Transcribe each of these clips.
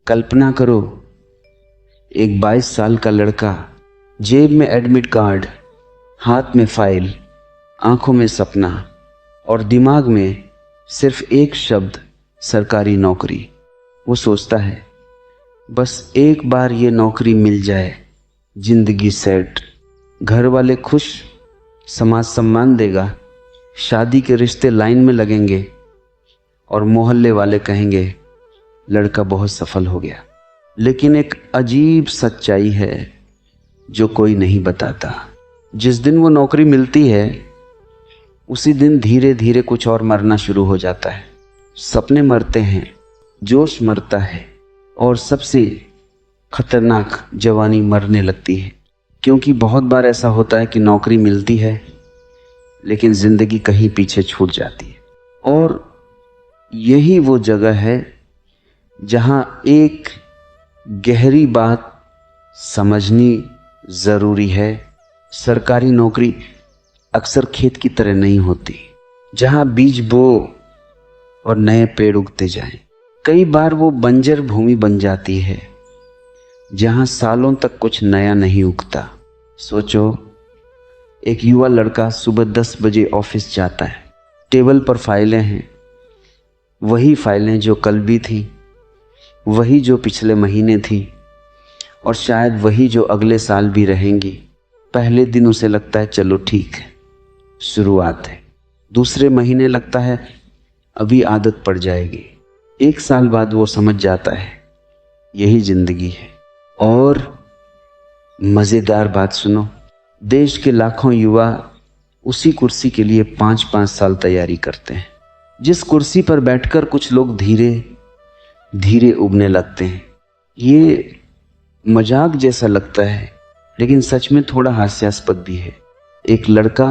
कल्पना करो, एक 22 साल का लड़का, जेब में एडमिट कार्ड, हाथ में फाइल, आंखों में सपना और दिमाग में सिर्फ एक शब्द, सरकारी नौकरी। वो सोचता है बस एक बार ये नौकरी मिल जाए, जिंदगी सेट, घर वाले खुश, समाज सम्मान देगा, शादी के रिश्ते लाइन में लगेंगे और मोहल्ले वाले कहेंगे लड़का बहुत सफल हो गया। लेकिन एक अजीब सच्चाई है जो कोई नहीं बताता। जिस दिन वो नौकरी मिलती है उसी दिन धीरे धीरे कुछ और मरना शुरू हो जाता है। सपने मरते हैं, जोश मरता है और सबसे खतरनाक जवानी मरने लगती है। क्योंकि बहुत बार ऐसा होता है कि नौकरी मिलती है लेकिन जिंदगी कहीं पीछे छूट जाती है। और यही वो जगह है जहां एक गहरी बात समझनी ज़रूरी है। सरकारी नौकरी अक्सर खेत की तरह नहीं होती जहां बीज बो और नए पेड़ उगते जाएं। कई बार वो बंजर भूमि बन जाती है जहां सालों तक कुछ नया नहीं उगता। सोचो, एक युवा लड़का सुबह 10 बजे ऑफिस जाता है। टेबल पर फाइलें हैं, वही फाइलें जो कल भी थी, वही जो पिछले महीने थी और शायद वही जो अगले साल भी रहेंगी। पहले दिन उसे लगता है चलो ठीक है, शुरुआत है। दूसरे महीने लगता है अभी आदत पड़ जाएगी। एक साल बाद वो समझ जाता है यही जिंदगी है। और मज़ेदार बात सुनो, देश के लाखों युवा उसी कुर्सी के लिए 5-5 साल तैयारी करते हैं। जिस कुर्सी पर बैठकर कुछ लोग धीरे धीरे उगने लगते हैं। ये मजाक जैसा लगता है लेकिन सच में थोड़ा हास्यास्पद भी है। एक लड़का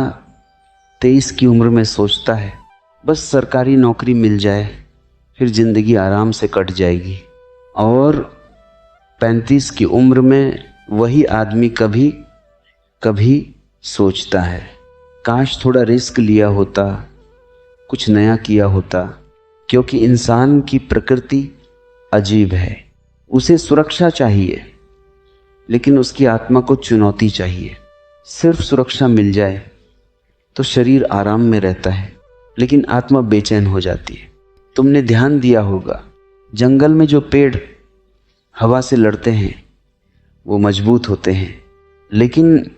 23 की उम्र में सोचता है बस सरकारी नौकरी मिल जाए फिर जिंदगी आराम से कट जाएगी। और 35 की उम्र में वही आदमी कभी कभी सोचता है काश थोड़ा रिस्क लिया होता, कुछ नया किया होता। क्योंकि इंसान की प्रकृति अजीब है। उसे सुरक्षा चाहिए लेकिन उसकी आत्मा को चुनौती चाहिए। सिर्फ सुरक्षा मिल जाए तो शरीर आराम में रहता है लेकिन आत्मा बेचैन हो जाती है। तुमने ध्यान दिया होगा, जंगल में जो पेड़ हवा से लड़ते हैं वो मजबूत होते हैं, लेकिन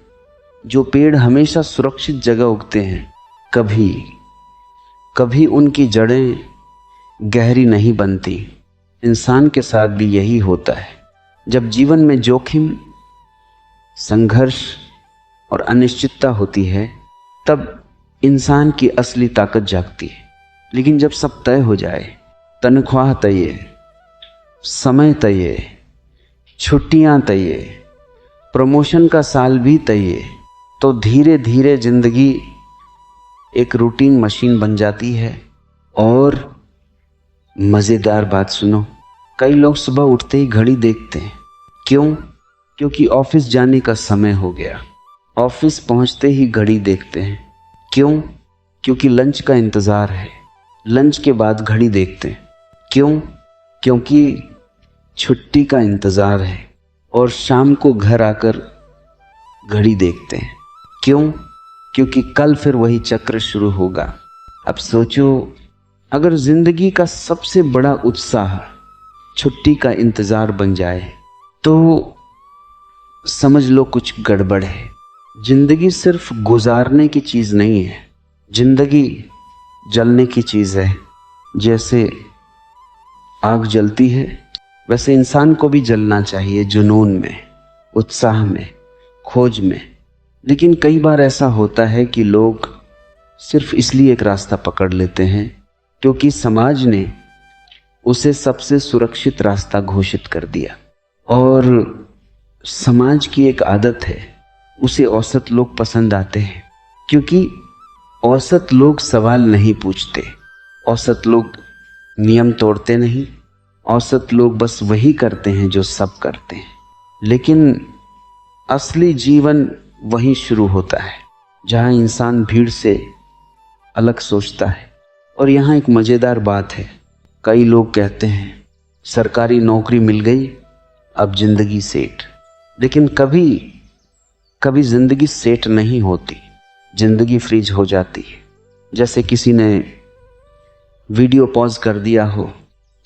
जो पेड़ हमेशा सुरक्षित जगह उगते हैं कभी कभी उनकी जड़ें गहरी नहीं बनती। इंसान के साथ भी यही होता है। जब जीवन में जोखिम, संघर्ष और अनिश्चितता होती है तब इंसान की असली ताकत जागती है। लेकिन जब सब तय हो जाए, तनख्वाह तय, समय तय, छुट्टियां तय, प्रमोशन का साल भी तय, तो धीरे धीरे जिंदगी एक रूटीन मशीन बन जाती है। और मज़ेदार बात सुनो, कई लोग सुबह उठते ही घड़ी देखते हैं। क्यों? क्योंकि ऑफिस जाने का समय हो गया। ऑफिस पहुंचते ही घड़ी देखते हैं। क्यों? क्योंकि लंच का इंतज़ार है। लंच के बाद घड़ी देखते हैं। क्यों? क्योंकि छुट्टी का इंतज़ार है। और शाम को घर आकर घड़ी देखते हैं। क्यों? क्योंकि कल फिर वही चक्र शुरू होगा। अब सोचो, अगर जिंदगी का सबसे बड़ा उत्साह छुट्टी का इंतज़ार बन जाए तो समझ लो कुछ गड़बड़ है। जिंदगी सिर्फ गुजारने की चीज़ नहीं है, जिंदगी जलने की चीज़ है। जैसे आग जलती है वैसे इंसान को भी जलना चाहिए, जुनून में, उत्साह में, खोज में। लेकिन कई बार ऐसा होता है कि लोग सिर्फ इसलिए एक रास्ता पकड़ लेते हैं क्योंकि समाज ने उसे सबसे सुरक्षित रास्ता घोषित कर दिया। और समाज की एक आदत है, उसे औसत लोग पसंद आते हैं क्योंकि औसत लोग सवाल नहीं पूछते, औसत लोग नियम तोड़ते नहीं, औसत लोग बस वही करते हैं जो सब करते हैं। लेकिन असली जीवन वहीं शुरू होता है जहां इंसान भीड़ से अलग सोचता है। और यहाँ एक मज़ेदार बात है, कई लोग कहते हैं सरकारी नौकरी मिल गई, अब जिंदगी सेठ। लेकिन कभी कभी जिंदगी सेठ नहीं होती, जिंदगी फ्रीज हो जाती है। जैसे किसी ने वीडियो पॉज कर दिया हो।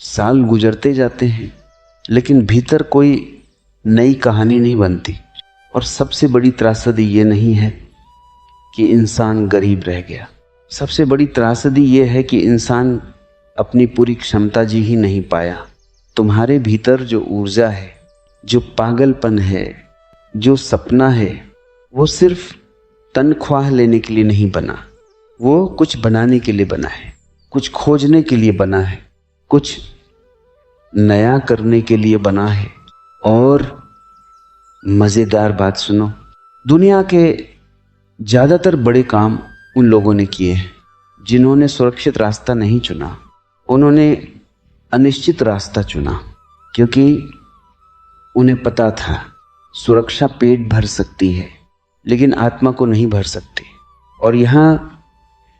साल गुजरते जाते हैं लेकिन भीतर कोई नई कहानी नहीं बनती। और सबसे बड़ी त्रासदी ये नहीं है कि इंसान गरीब रह गया, सबसे बड़ी त्रासदी ये है कि इंसान अपनी पूरी क्षमता जी ही नहीं पाया। तुम्हारे भीतर जो ऊर्जा है, जो पागलपन है, जो सपना है, वो सिर्फ तनख्वाह लेने के लिए नहीं बना, वो कुछ बनाने के लिए बना है, कुछ खोजने के लिए बना है, कुछ नया करने के लिए बना है। और मज़ेदार बात सुनो, दुनिया के ज़्यादातर बड़े काम उन लोगों ने किए हैं जिन्होंने सुरक्षित रास्ता नहीं चुना। उन्होंने अनिश्चित रास्ता चुना, क्योंकि उन्हें पता था सुरक्षा पेट भर सकती है लेकिन आत्मा को नहीं भर सकती। और यहाँ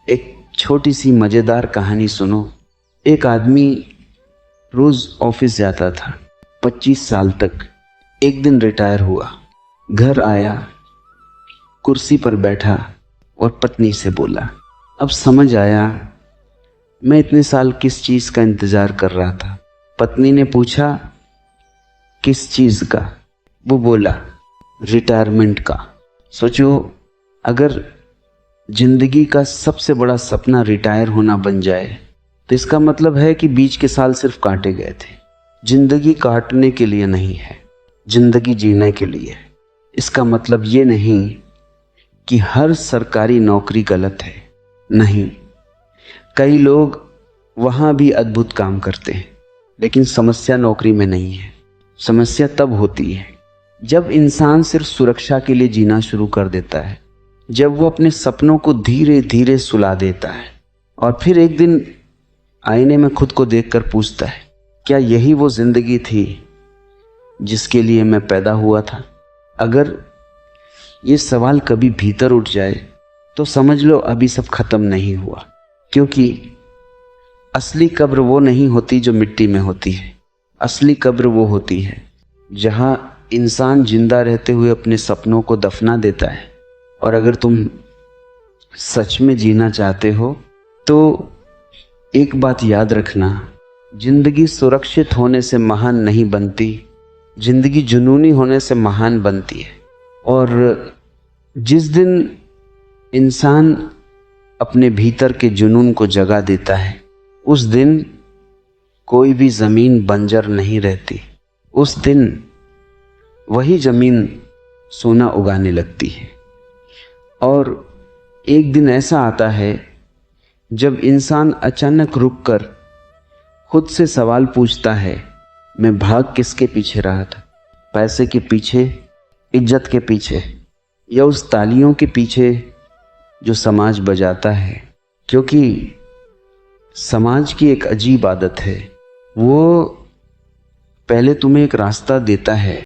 एक छोटी सी मज़ेदार कहानी सुनो। एक आदमी रोज़ ऑफिस जाता था 25 साल तक। एक दिन रिटायर हुआ, घर आया, कुर्सी पर बैठा और पत्नी से बोला, अब समझ आया मैं इतने साल किस चीज़ का इंतज़ार कर रहा था। पत्नी ने पूछा, किस चीज़ का? वो बोला, रिटायरमेंट का। सोचो, अगर जिंदगी का सबसे बड़ा सपना रिटायर होना बन जाए तो इसका मतलब है कि बीच के साल सिर्फ काटे गए थे। जिंदगी काटने के लिए नहीं है, जिंदगी जीने के लिए। इसका मतलब ये नहीं कि हर सरकारी नौकरी गलत है, नहीं। कई लोग वहाँ भी अद्भुत काम करते हैं, लेकिन समस्या नौकरी में नहीं है। समस्या तब होती है जब इंसान सिर्फ सुरक्षा के लिए जीना शुरू कर देता है, जब वो अपने सपनों को धीरे धीरे सुला देता है और फिर एक दिन आईने में खुद को देखकर पूछता है, क्या यही वो जिंदगी थी जिसके लिए मैं पैदा हुआ था? अगर ये सवाल कभी भीतर उठ जाए तो समझ लो अभी सब खत्म नहीं हुआ, क्योंकि असली कब्र वो नहीं होती जो मिट्टी में होती है। असली कब्र वो होती है जहाँ इंसान जिंदा रहते हुए अपने सपनों को दफना देता है। और अगर तुम सच में जीना चाहते हो तो एक बात याद रखना, जिंदगी सुरक्षित होने से महान नहीं बनती, जिंदगी जुनूनी होने से महान बनती है। और जिस दिन इंसान अपने भीतर के जुनून को जगा देता है, उस दिन कोई भी ज़मीन बंजर नहीं रहती। उस दिन वही ज़मीन सोना उगाने लगती है। और एक दिन ऐसा आता है जब इंसान अचानक रुककर खुद से सवाल पूछता है, मैं भाग किसके पीछे रहा था? पैसे के पीछे, इज्जत के पीछे, या उस तालियों के पीछे जो समाज बजाता है? क्योंकि समाज की एक अजीब आदत है, वो पहले तुम्हें एक रास्ता देता है